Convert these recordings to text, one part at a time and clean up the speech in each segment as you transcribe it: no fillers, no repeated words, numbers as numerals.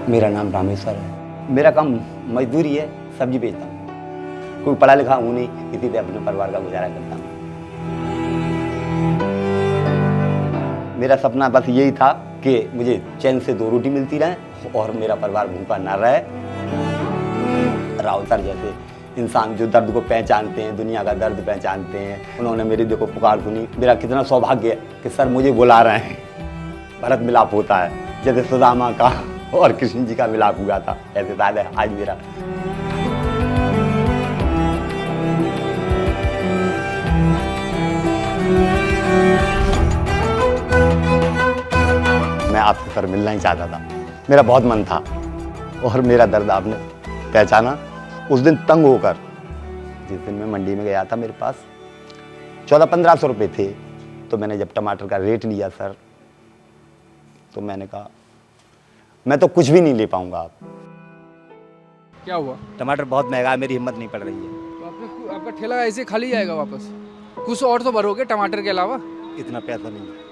मेरा नाम रामेश्वर है। मेरा काम मजदूरी है, सब्जी बेचता हूँ। कोई पढ़ा लिखा हूँ नहीं, इसी से अपने परिवार का गुजारा करता हूँ। मेरा सपना बस यही था कि मुझे चैन से 2 रोटी मिलती रहे और मेरा परिवार भूखा ना रहे। राहुल सर जैसे इंसान जो दर्द को पहचानते हैं, दुनिया का दर्द पहचानते हैं, उन्होंने मेरी देखो पुकार सुनी। मेरा कितना सौभाग्य है कि सर मुझे बुला रहे हैं। भरत मिलाप होता है जैसे सुदामा का और कृष्ण जी का मिलाप हुआ था, ऐसे शायद है आज मेरा। मैं आपसे सर मिलना ही चाहता था, मेरा बहुत मन था और मेरा दर्द आपने पहचाना। उस दिन तंग होकर, जिस दिन मैं मंडी में गया था, मेरे पास 1400-1500 रुपये थे, तो मैंने जब टमाटर का रेट लिया सर, तो मैंने कहा मैं तो कुछ भी नहीं ले पाऊंगा। आप क्या हुआ? टमाटर बहुत महंगा है, मेरी हिम्मत नहीं पड़ रही है। तो आपका ठेला ऐसे खाली जाएगा वापस? कुछ और तो भरोगे टमाटर के अलावा? इतना पैसा नहीं है।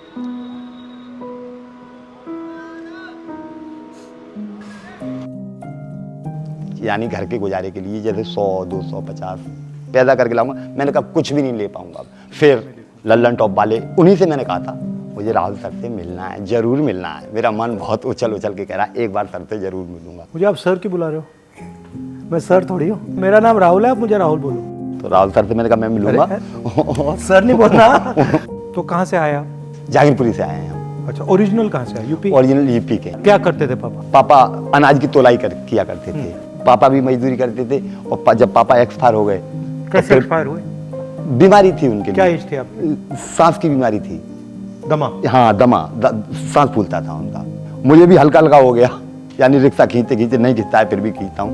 यानी घर के गुजारे के लिए जैसे 100, 200, 50 पैदा करके लाऊंगा। मैंने कहा कुछ भी नहीं ले पाऊंगा। फिर लल्लन टॉप वाले, उन्हीं से मैंने कहा था मुझे राहुल सर से मिलना है, जरूर मिलना है। मेरा मन बहुत उछल उछल के कह रहा है एक बार सर से जरूर मिलूंगा। मुझे आप सर क्यों बुला रहे हो? मैं सर थोड़ी हूँ, मेरा नाम राहुल है, आप मुझे राहुल बोलो। तो राहुल सर से मैंने कहा मैं मिलूंगा। सर नहीं बोलना। तो कहाँ से आए आप? जागीरपुरी से आए हैं हम। अच्छा, ओरिजिनल कहाँ से आए? यूपी? ओरिजिनल यूपी के। क्या करते थे पापा? पापा अनाज की तोलाई किया करते थे। पापा भी मजदूरी करते थे और जब पापा एक्सपायर हो गए, कैसे एक्सपायर हुए? बीमारी थी उनके। क्या एज थी आपकी? सांस की बीमारी थी। दमा? हाँ दमा, सांस फूलता था उनका। मुझे भी हल्का हल्का हो गया, यानी रिक्शा खींचते खींचते, नहीं खींचता है फिर भी खींचता हूँ।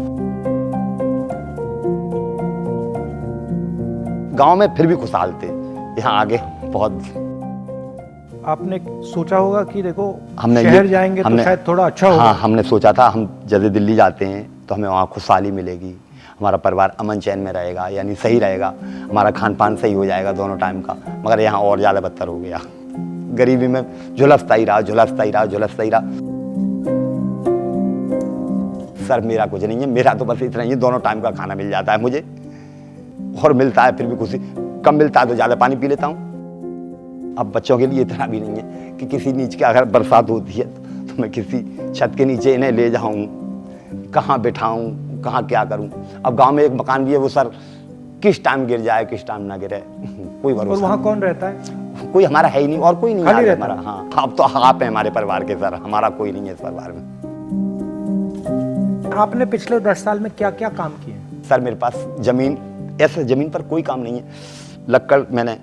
गांव में फिर भी खुशहाल थे, यहाँ आगे बहुत। आपने सोचा होगा कि देखो हमने शहर जाएंगे तो शायद थोड़ा अच्छा होगा। हाँ, हमने सोचा था हम जैसे दिल्ली जाते हैं तो हमें वहाँ खुशहाली मिलेगी, हमारा परिवार अमन चैन में रहेगा, यानी सही रहेगा, हमारा खान पान सही हो जाएगा दोनों टाइम का। मगर यहाँ और ज़्यादा बदतर हो गया। गरीबी में झुलसता ही रहा। सर मेरा कुछ नहीं है, मेरा तो बस इतना ही है, दोनों टाइम का खाना मिल जाता है मुझे, और मिलता है फिर भी खुशी। कम मिलता है तो ज़्यादा पानी पी लेता हूँ। अब बच्चों के लिए इतना भी नहीं है कि किसी नीचे के अगर बरसात होती है तो मैं किसी छत के नीचे इन्हें ले जाऊँ, कहाँ बिठाऊँ, कहाँ क्या करूँ। अब गांव में एक मकान भी है, वो सर किस टाइम गिर जाए किस टाइम ना गिरे, कोई भरोसा। और वहाँ कौन रहता है? कोई हमारा है ही नहीं, और कोई नहीं खाली है रहता हमारा। हाँ, अब तो आप हैं हमारे परिवार के सर, हमारा कोई नहीं है इस परिवार में। आपने पिछले 10 साल में क्या क्या काम किए? सर मेरे पास जमीन, ऐसे जमीन पर कोई काम नहीं है। लक्कड़ मैंने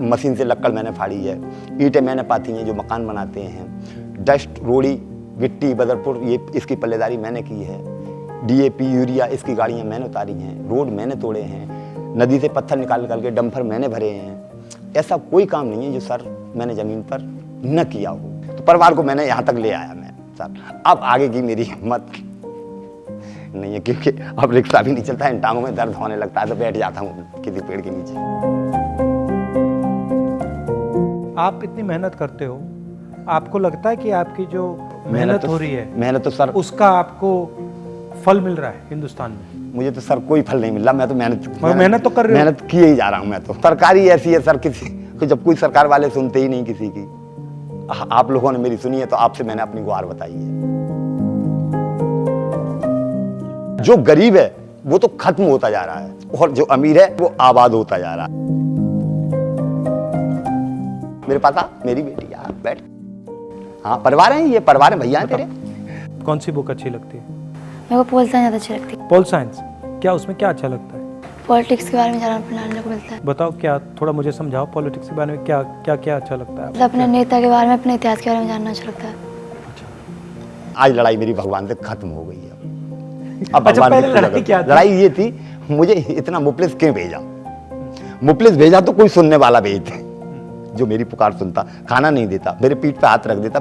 मशीन से लक्कड़ मैंने फाड़ी है, ईंटें मैंने पाती हैं जो मकान बनाते हैं, डस्ट, रोड़ी, गिट्टी, बदरपुर, ये इसकी पल्लेदारी मैंने की है, DAP, यूरिया इसकी गाड़ियाँ मैंने उतारी हैं, रोड मैंने तोड़े हैं, नदी से पत्थर निकाल के डंपर मैंने भरे हैं। ऐसा कोई काम नहीं है जो सर मैंने ज़मीन पर न किया हो। तो परिवार को मैंने यहाँ तक ले आया मैं सर। अब आगे की मेरी हिम्मत नहीं है, क्योंकि अब रिक्शा भी नहीं चलता है, टांगों में दर्द होने लगता है तो बैठ जाता हूँ किसी पेड़ के नीचे। आप इतनी मेहनत करते हो, आपको लगता है कि आपकी जो मेहनत हो रही है, मेहनत तो सर, उसका आपको फल मिल रहा है हिंदुस्तान में? मुझे तो सर कोई फल नहीं मिल रहा। मैं तो मेहनत तो कर रहे हो। मेहनत किए ही जा रहा हूँ मैं तो। सरकारी ऐसी है सर, किसी जब कोई सरकार वाले सुनते ही नहीं किसी की। आप लोगों ने मेरी सुनी है तो आपसे मैंने अपनी गुहार बताई है। जो गरीब है वो तो खत्म होता जा रहा है और जो अमीर है वो आबाद होता जा रहा है। मेरे पास आ, मेरी बेटी यार बैठ। हाँ परिवार है, ये परिवार है, भैया है तेरे। कौन सी बुक अच्छी लगती है? मेरे को पोल साइंस ज़्यादा अच्छी लगती है। Pol science? क्या उसमें क्या अच्छा लगता है? पॉलिटिक्स के बारे में जानने को मिलता है। बताओ, क्या थोड़ा मुझे समझाओ, पॉलिटिक्स के बारे में क्या क्या क्या अच्छा लगता है? मतलब अपने नेता के बारे में, अपने इतिहास के बारे में जानना अच्छा लगता है। आज लड़ाई मेरी भगवान से खत्म हो गई है। अब अच्छा, भगवान पहले की लड़ाई क्या थी? लड़ाई ये थी, मुझे इतना मुफलिस क्यों भेजा। मुफलिस भेजा तो कोई सुनने वाला भेजते जो मेरी पुकार सुनता, खाना नहीं देता, मेरे पीठ पे हाथ रख देता,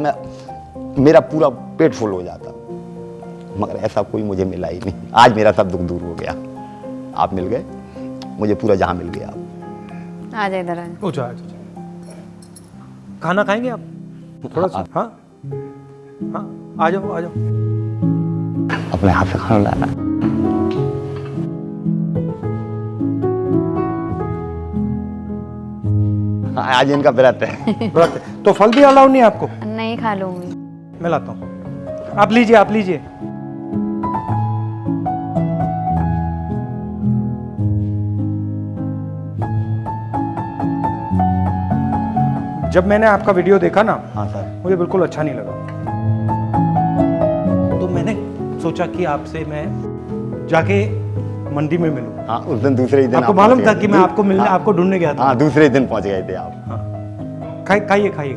मेरा पूरा पेट फुल हो जाता। मगर ऐसा कोई मुझे मिला ही नहीं। आज मेरा सब दुख दूर हो गया, आप मिल गए, मुझे पूरा जहां मिल गया। आ जाए इधर। खाना खाएंगे आप? थोड़ा सा। हाँ हाँ, आ जाओ आ जाओ। अपने हाथ से खाना लाना। आज इनका व्रत है। व्रत है। तो फल भी अलाउ नहीं है आपको? नहीं खा लूंगी। मैं लाता हूँ, आप लीजिए, आप लीजिए। जब मैंने आपका वीडियो देखा ना, हाँ सर। मुझे बिल्कुल अच्छा नहीं लगा। तो मैंने सोचा कि आपसे मैं जाके मंडी में मिलूं। हाँ, उस दिन दूसरे ही दिन आपको आप मालूम पहुंच था गए कि थे। मैं आपको मिलने, हाँ, आपको ढूंढने गया था। हाँ, दूसरे दिन पहुंच गए थे आप। खाइए खाइए खाइए।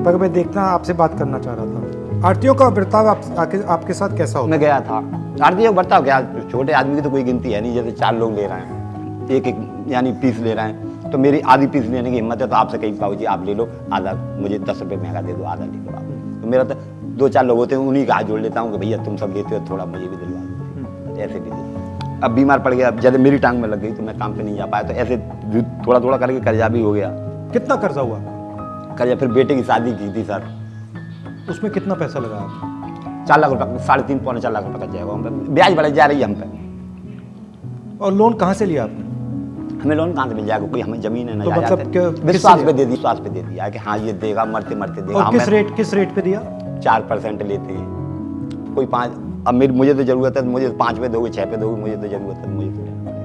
पर मैं देखना, आपसे बात करना चाह रहा था, आरतियों का बर्ताव आपके साथ कैसा होता मैं गया था, आरती का बर्ताव क्या, छोटे आदमी की तो कोई गिनती है नहीं। जैसे 4 लोग ले रहे हैं, एक एक यानी पीस ले रहे हैं, तो मेरी आधी पीस लेने की हिम्मत है, तो आपसे कहीं पाओ जी आप ले लो आधा, मुझे 10 रुपये महंगा दे दो, आधा ले लो आप। तो मेरा तो 2-4 लोग होते हैं, उन्हीं का हाथ जोड़ लेता हूँ कि भैया तुम सब लेते हो, थोड़ा मुझे भी दिलवा दो, ऐसे भी दे। अब बीमार पड़ गया, जैसे मेरी टांग में लग गई तो मैं काम पे नहीं जा पाया, तो ऐसे थोड़ा थोड़ा करके कर्जा भी हो गया। कितना कर्जा हुआ? कर्जा फिर बेटे की शादी की थी सर, उसमें कितना पैसा लगा आपको? 4 लाख रुपये, 3.5-4 लाख रुपये का जाएगा हम पे, ब्याज बढ़ जा रही है हम पे। और लोन कहाँ से लिया आपने? हमें लोन कहाँ से मिल जाएगा, कोई हमें जमीन है ना, तो मतलब विश्वास पे दे दी, विश्वास पे दे दिया कि हाँ ये देगा, मरते मरते देगा। और किस रेट पे दिया? 4% लेते हैं, कोई 5। अब मुझे तो जरूरत है, मुझे 5 पे दोगे, 6 पे दोगे, मुझे तो जरूरत है, मुझे तो लेना पड़ेगा।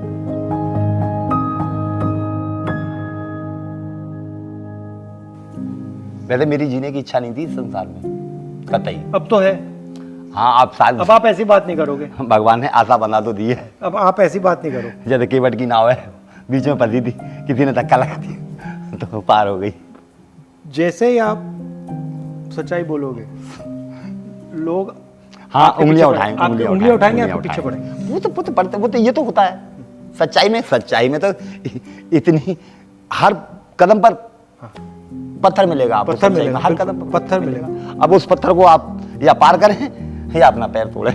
वैसे मेरी जीने की इच्छा नहीं थी इस संसार में कतई। अब तो है। हाँ, आप शायद, अब आप ऐसी बात नहीं करोगे। भगवान ने आशा बना तो दी है। अब आप ऐसी बात नहीं करो। जैसे केवट की नाव है, बीच में फंसी थी, किसी ने धक्का लगा दिया तो पार हो गई। जैसे ही आप सच्चाई बोलोगे, लोग हाँ, आपके उंगलियां पीछे उठाएंगे, आपकी उंगलियां उठाएंगे, आपके पीछे पड़ेंगे। वो तो पड़ते, वो तो ये तो होता है सच्चाई में तो इतनी हर कदम पर पत्थर मिलेगा आपको, पत्थर सच्चाई में मिलेगा, हर कदम पर पत्थर मिलेगा। अब उस पत्थर को आप या पार करें या अपना पैर तोड़े।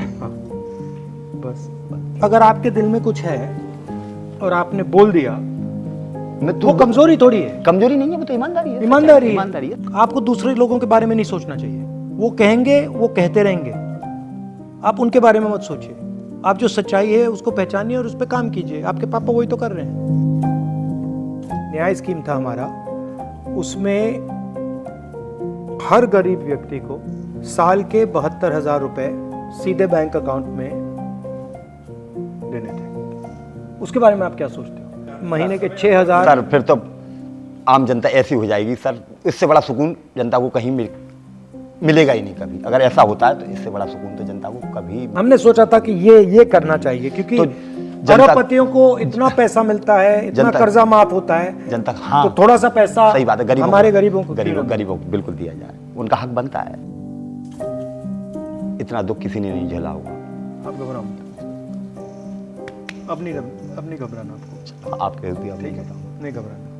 बस अगर आपके दिल में कुछ है और आपने बोल दिया, वो कमजोरी थोड़ी है। कमजोरी नहीं है, वो तो ईमानदारी है। ईमानदारी है। आपको दूसरे लोगों के बारे में नहीं सोचना चाहिए। वो कहेंगे, वो कहते रहेंगे, आप उनके बारे में मत सोचिए। आप जो सच्चाई है उसको पहचानिए और उस पर काम कीजिए। आपके पापा वही तो कर रहे हैं। न्याय स्कीम था हमारा, उसमें हर गरीब व्यक्ति को साल के 72,000 रुपए सीधे बैंक अकाउंट में देने थे। उसके बारे में आप क्या सोचते हो? महीने के 6,000। सर फिर तो आम जनता ऐसी हो जाएगी सर, इससे बड़ा सुकून जनता को कहीं मिलेगा ही नहीं कभी। अगर ऐसा होता है तो इससे बड़ा सुकून तो जनता को कभी। हमने सोचा था कि ये करना चाहिए, क्योंकि तो अरबपतियों को इतना पैसा मिलता है, इतना कर्जा माफ होता है जनता। हाँ, तो थोड़ा सा पैसा सही बात है, हमारे गरीबों को बिल्कुल दिया जाए, उनका हक बनता है। इतना दुख किसी ने नहीं झेला होगा। आप घबराओ मत, अब नहीं घबराना आपको। आपके नहीं घबराना।